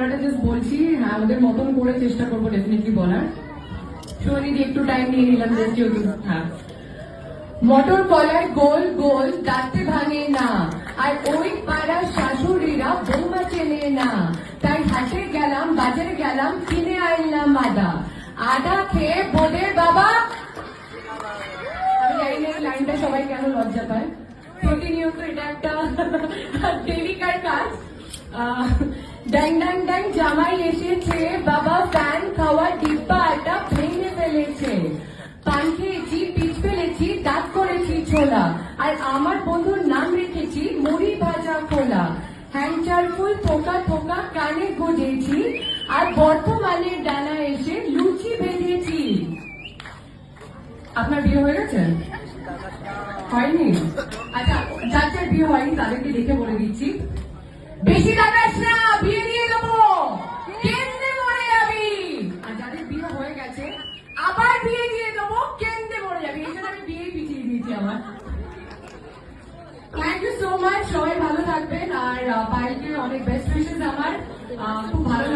গলাটা জাস্ট বলছি, হ্যাঁ আমাদের মতন করে চেষ্টা করবো ডেফিনেটলি বলার। সোনিদি একটু টাইম নিয়ে নিলাম জাস্ট যেহেতু। হ্যাঁ, মটর কলার গোল গোল দাঁতে ভাঙে না, আর ওই পাড়ার শাশুড়িরা বৌমা চেনে না, তাই হাটে গেলাম বাজারে গেলাম কিনে আনলাম আদা, আদা খেয়ে বোধের বাবা। আমি জানি না এই লাইনটা সবাই কেন লজ্জা পায়, প্রতিনিয়ত এটা একটা ডেলিকার কাজ। ড্যাং ড্যাং ড্যাং জামাই এসেছে, বাবা ফ্যান খাওয়া ডিব্বা আটা ভেঙে ফেলেছে, পান খেয়েছি পিচ ফেলেছি দাঁত করেছি ছোলা, আর আমার বন্ধুর নাম রেখেছি মুড়ি ভাজা খোলা, হ্যাংচার ফুল থোকা থোকা কানে গুঁজেছি, আর বর্তমানের ডানা এসে লুচি ভেজেছি। আপনার বিয়ে হয়ে গেছে? হয়নি? আচ্ছা, যার যার বিয়ে হয়নি তাদেরকে দেখে বলে দিচ্ছি, বেশি লাগাস না, বিয়ে দিয়ে দেবো, কেন্দ্রে মরে যাবি। আর যাদের বিয়ে হয়ে গেছে আবার বিয়ে দিয়ে দেবো, কেন্দ্রে মরে যাবি। এই জন্য আমি বিয়ে পিছিয়ে দিয়েছি আমার। থ্যাংক ইউ সো মাচ, সবাই ভালো থাকবেন। আর পায়েলকে অনেক বেস্ট উইশেস আমার। খুব ভালো